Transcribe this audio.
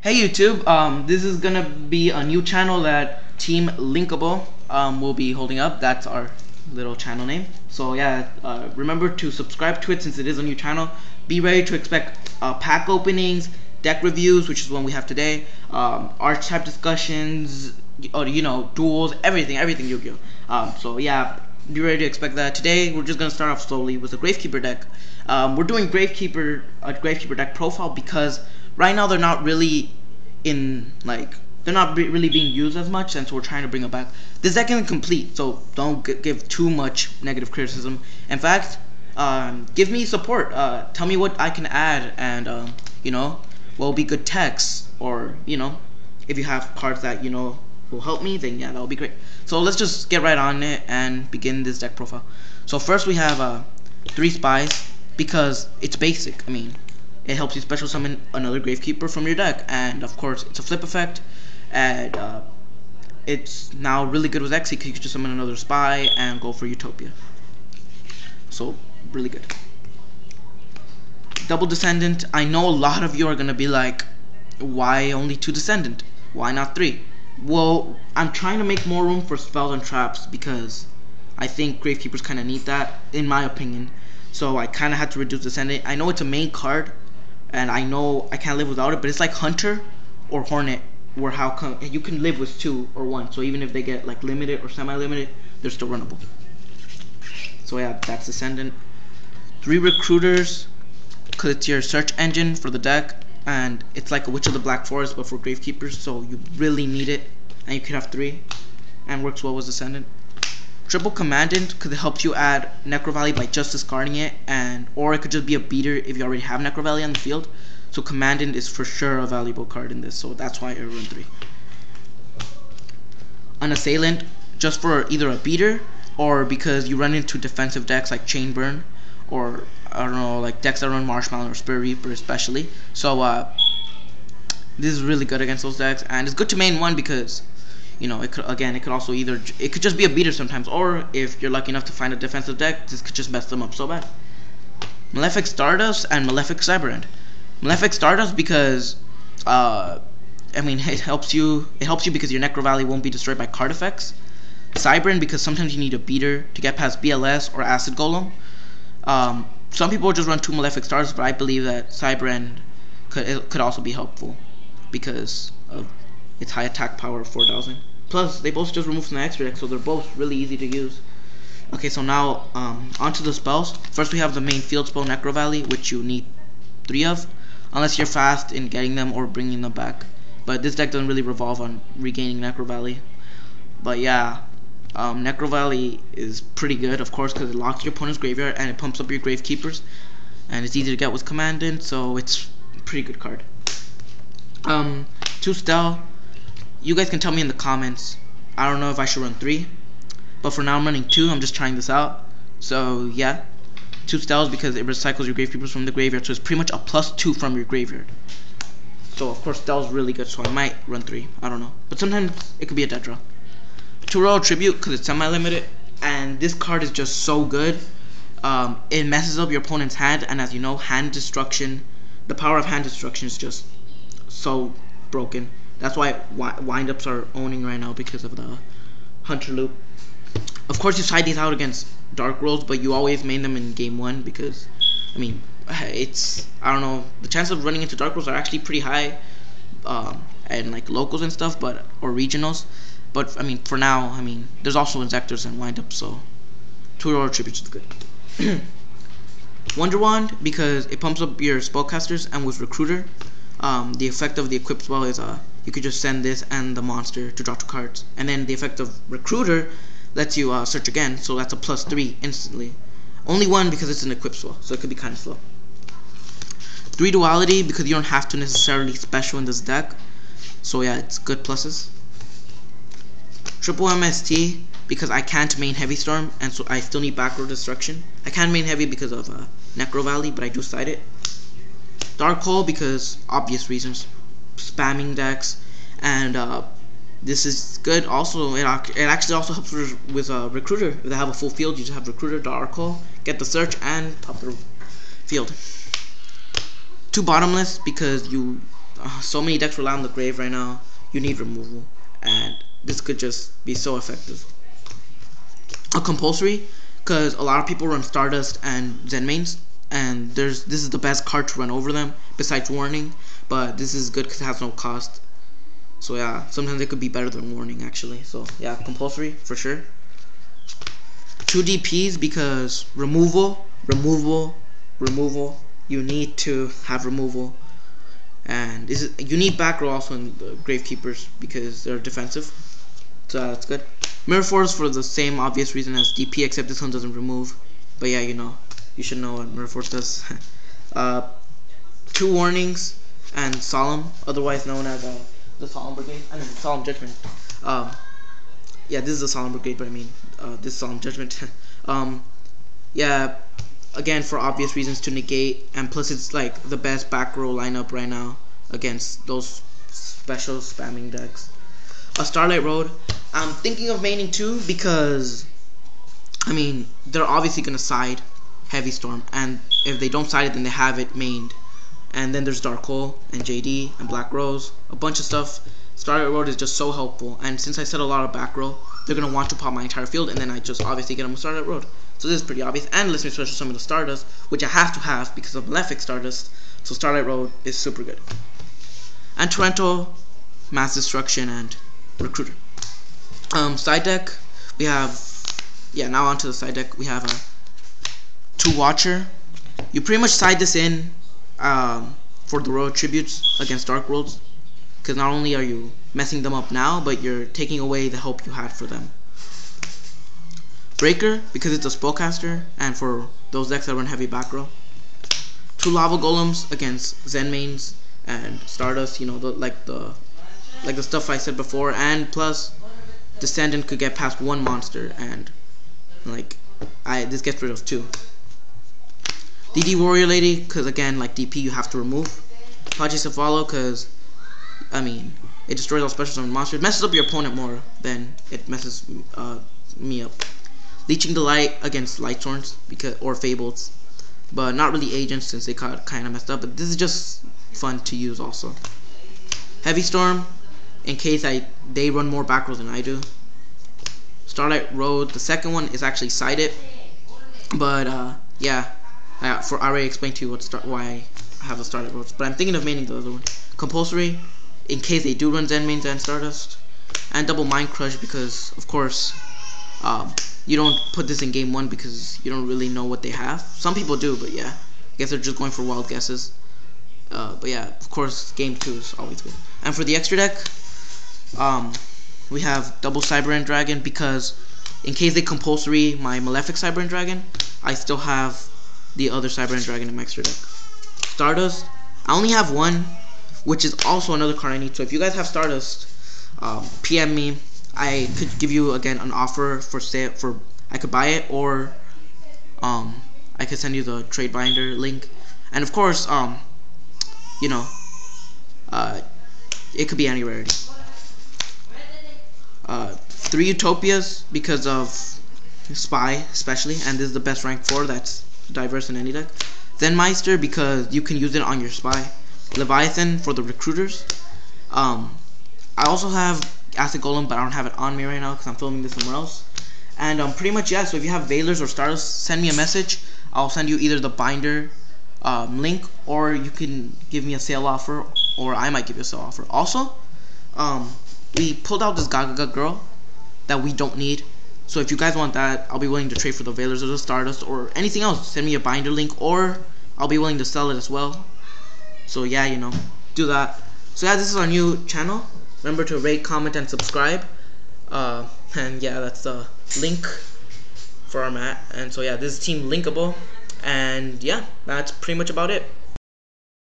Hey YouTube, this is gonna be a new channel that TeamLinkable will be holding up. That's our little channel name. So yeah, remember to subscribe to it since it is a new channel. Be ready to expect pack openings, deck reviews, which is one we have today, archetype discussions, or duels, everything Yu-Gi-Oh. So yeah, be ready to expect that. Today we're just gonna start off slowly with a Gravekeeper deck. We're doing a Gravekeeper deck profile because right now they're not really really being used as much, and so we're trying to bring them back. This deck isn't complete, so don't give too much negative criticism. In fact, give me support. Tell me what I can add, and what will be good text, or if you have cards that will help me, then yeah, that will be great. So let's just get right on it and begin this deck profile. So first we have 3 spies because it's basic. I mean, it helps you special summon another Gravekeeper from your deck, and of course it's a flip effect, and it's now really good with X because you can just summon another spy and go for Utopia. So really good. Double Descendant. I know a lot of you are gonna be like, why only 2 Descendant? Why not 3? Well, I'm trying to make more room for spells and traps because I think Gravekeepers kind of need that, in my opinion. So I kind of had to reduce Descendant. I know it's a main card, and I know I can't live without it, but it's like Hunter or Hornet, where you can live with 2 or 1. So even if they get like limited or semi-limited, they're still runnable. So yeah, that's Descendant. 3 Recruiters, because it's your search engine for the deck, and it's like a Witch of the Black Forest but for Gravekeepers, so you really need it, and you can have 3, and works well with Descendant. Triple Commandant, because it helps you add Necro Valley by just discarding it, or it could just be a beater if you already have Necro Valley on the field. So Commandant is for sure a valuable card in this, so that's why I run 3. An Assailant, just for either a beater, or because you run into defensive decks like Chain Burn, or I don't know, like decks that run Marshmallow or Spirit Reaper especially. So this is really good against those decks, and it's good to main 1 because it could just be a beater sometimes, or if you're lucky enough to find a defensive deck, this could just mess them up so bad. Malefic Stardust and Malefic Cyberend. Malefic Stardust because it helps you because your Necro Valley won't be destroyed by card effects. Cyberend because sometimes you need a beater to get past BLS or Acid Golem. Some people just run 2 Malefic Stars, but I believe that Cyberend could also be helpful because of its high attack power of 4,000. Plus, they both just removed from the extra deck, so they're both really easy to use. Okay, so now onto the spells. First, we have the main field spell Necro Valley, which you need 3 of, unless you're fast in getting them or bringing them back. But this deck doesn't really revolve on regaining Necro Valley. But yeah, Necro Valley is pretty good, of course, because it locks your opponent's graveyard and it pumps up your Gravekeepers, and it's easy to get with Commandant, so it's a pretty good card. 2 Stel. You guys can tell me in the comments. I don't know if I should run 3, but for now I'm running 2. I'm just trying this out. So yeah, 2 Stels because it recycles your Gravekeepers from the graveyard, so it's pretty much a +2 from your graveyard. So of course Stel's really good, so I might run 3. I don't know, but sometimes it could be a dead draw. 2 Royal Tribute because it's semi-limited, and this card is just so good. It messes up your opponent's hand, and as you know, hand destruction, the power of hand destruction is just so broken. That's why windups are owning right now because of the Hunter loop. Of course, you side these out against Dark Rolls, but you always main them in game 1 because, I don't know, the chances of running into Dark Rolls are actually pretty high, and like locals and stuff, or regionals. But for now, there's also Injectors and windups, so 2 Royal Tributes is good. Wonder Wand because it pumps up your spellcasters, and with Recruiter, the effect of the equipped spell is you could just send this and the monster to draw 2 cards, and then the effect of Recruiter lets you search again, so that's a +3 instantly. Only 1 because it's an equipped spell, so it could be kind of slow. 3 Duality because you don't have to necessarily special in this deck, so yeah, it's good pluses. Triple MST because I can't main Heavy Storm, and so I still need Backward Destruction. I can main Heavy because of Necro Valley, but I do side it. Dark Hole because obvious reasons, spamming decks, and this is good. Also, it actually also helps with Recruiter. If they have a full field, you just have Recruiter, Dark Hole, get the search, and pop the field. 2 Bottomless because you so many decks rely on the grave right now. You need removal, and this could just be so effective. A compulsory, because a lot of people run Stardust and Zen mains, and this is the best card to run over them besides Warning, but this is good because it has no cost. So yeah, sometimes it could be better than Warning actually. So yeah, compulsory for sure. 2 DPs because removal. You need to have removal, and you need back row also in the Gravekeepers because they're defensive. So that's good. Mirror Force for the same obvious reason as DP, except this one doesn't remove. But yeah, you should know what Mirror Force does. 2 warnings and Solemn, otherwise known as the Solemn Brigade. I mean Solemn Judgment. Yeah, this is the Solemn Brigade, but I mean this is Solemn Judgment. Yeah, again for obvious reasons to negate, and plus it's like the best back row lineup right now against those special spamming decks. A Starlight Road, I'm thinking of maining 2 because I mean they're obviously gonna side Heavy Storm, and if they don't side it then they have it mained. And then there's Dark Hole and JD and Black Rose, a bunch of stuff. Starlight Road is just so helpful, and since I said a lot of back row, they're gonna want to pop my entire field, and then I just obviously get them with Starlight Road. So this is pretty obvious, and lets me special summon the Stardust, which I have to have because of Malefic Stardust. So Starlight Road is super good. And Torrential, Mass Destruction, and Recruiter. Side deck, we have, now onto the side deck, we have a 2 Watcher. You pretty much side this in for the Royal Tributes against Dark Worlds, because not only are you messing them up now, but you're taking away the help you had for them. Breaker, because it's a spellcaster, and for those decks that run heavy back row. 2 Lava Golems against Zen mains and Stardust, like the stuff I said before, and plus Descendant could get past 1 monster, and this gets rid of 2. DD Warrior Lady, because again like DP you have to remove. Pachyscephalo, because I mean it destroys all special summon monsters, messes up your opponent more than it messes me up. Leeching Delight against Lightsworns or Fables, but not really agents since they got kind of messed up, but this is just fun to use also. Heavy Storm, in case they run more back rows than I do. Starlight Road, the second one is actually sided, but yeah, I already explained to you why I have the Starlight Roads, but I'm thinking of maining the other one. Compulsory, in case they do run Zen mains and Stardust, and double Mind Crush because of course you don't put this in game 1 because you don't really know what they have. Some people do, but yeah, I guess they're just going for wild guesses. But yeah, of course game 2 is always good. And for the extra deck, we have double Cyber End Dragon because in case they compulsory my Malefic Cyber End Dragon, I still have the other Cyber End Dragon in my extra deck. Stardust, I only have 1, which is also another card I need. So if you guys have Stardust, PM me. I could give you again an offer for sale. I could buy it, or I could send you the trade binder link. And of course, it could be any rarity. 3 Utopias because of Spy especially, and this is the best rank 4 that's diverse in any deck. Zenmeister because you can use it on your Spy. Leviathan for the recruiters. I also have Acid Golem, but I don't have it on me right now because I'm filming this somewhere else. And pretty much yeah, so if you have Veilers or Stardust, send me a message. I'll send you either the binder link, or you can give me a sale offer, or I might give you a sale offer. Also, we pulled out this Gaga girl that we don't need, so if you guys want that, I'll be willing to trade for the Veilers or the Stardust or anything else. Send me a binder link, or I'll be willing to sell it as well. So yeah, do that. So yeah, this is our new channel. Remember to rate, comment, and subscribe. And yeah, that's the link for our mat. And so yeah, this is TeamLinkable. And yeah, that's pretty much about it.